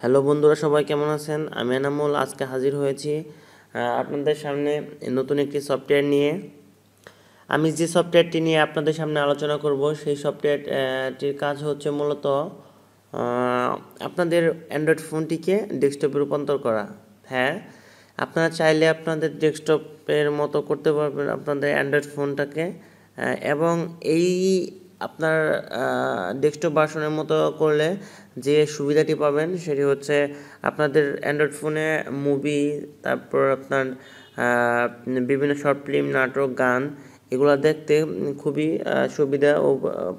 Hello বন্ধুরা, সবাই কেমন আছেন? আমি এনামুল আজকে হাজির হয়েছি আপনাদের সামনে নতুন একটি সফটওয়্যার নিয়ে। আমি যে সফটওয়্যারটি নিয়ে আপনাদের সামনে আলোচনা করব সেই সফটওয়্যারটির কাজ হচ্ছে মূলত আপনাদের অ্যান্ড্রয়েড ফোনটিকে ডেস্কটপে রূপান্তর করা। হ্যাঁ, আপনারা চাইলে আপনাদের ডেস্কটপের মতো করতে পারবেন আপনাদের অ্যান্ড্রয়েড ফোনটাকে, এবং এই আপনার ডেস্কটপ ভার্সনের মতো করলে যে সুবিধাটি পাবেন সেটি হচ্ছে আপনাদের অ্যান্ড্রয়েড ফোনে মুভি, তারপর আপনার বিভিন্ন শর্ট ফিল্ম, নাটক, গান এগুলো দেখতে খুবই সুবিধা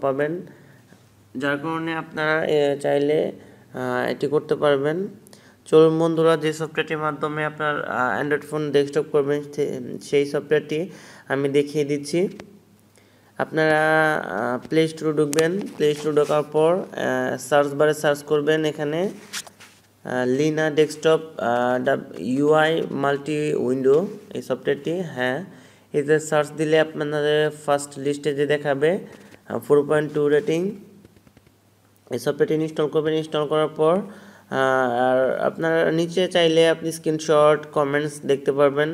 পাবেন, যার কারণে আপনারা চাইলে এটি করতে পারবেন। চলুন বন্ধুরা, যে সফটওয়্যারটির মাধ্যমে আপনার অ্যান্ড্রয়েড ফোন ডেস্কটপ করবেন সেই সফটওয়্যারটি আমি দেখিয়ে দিচ্ছি। আপনারা প্লে স্টোরে ঢুকবেন। প্লে স্টোরে ঢোকার পর সার্চ বারে সার্চ করবেন এখানে লিনা ডেস্কটপ ইউআই মাল্টি উইন্ডো, এই সফটওয়্যারটি। হ্যাঁ, এতে সার্চ দিলে আপনাদের ফার্স্ট লিস্টে যে দেখাবে 4.2 রেটিং, এই সফটওয়্যারটি ইনস্টল করবেন। ইনস্টল করার পর আর আপনার নিচে চাইলে আপনি স্ক্রিনশট, কমেন্টস দেখতে পারবেন।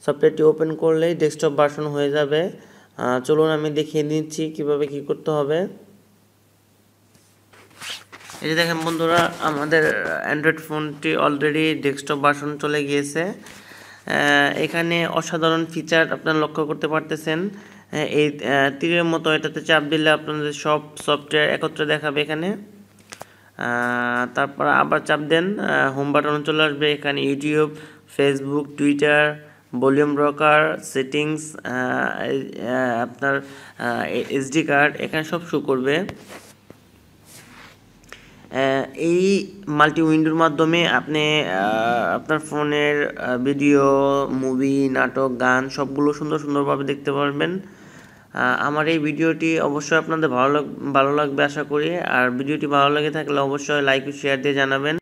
সফটওয়্যারটি ওপেন করলেই ডেস্কটপ ভার্সন হয়ে যাবে। চলুন আমি দেখিয়ে দিচ্ছি কিভাবে কি করতে হবে। এই যে দেখেন বন্ধুরা, আমাদের অ্যান্ড্রয়েড ফোনটি অলরেডি ডেস্কটপ ভার্সন চলে গিয়েছে। এখানে অসাধারণ ফিচার আপনারা লক্ষ্য করতে পারতেছেন। এই তীরের মতো এটাতে চাপ দিলে আপনাদের সব সফটওয়্যার একত্রে দেখাবে এখানে। তারপর আবার চাপ দেন, হোম বাটনে চলে আসবে। এখানে YouTube, Facebook, Twitter, volume rocker, settings, আপনার এসডি কার্ড, এখানে সব শো করবে। এই মাল্টি উইন্ডোর মাধ্যমে আপনি আপনার ফোনের ভিডিও, মুভি, নাটক, গান সবগুলো সুন্দরভাবে দেখতে পারবেন। আমার এই ভিডিওটি অবশ্যই আপনাদের ভালো লাগবে আশা করি। আর ভিডিওটি ভালো লেগে থাকলে অবশ্যই লাইক ও শেয়ার দিয়ে জানাবেন।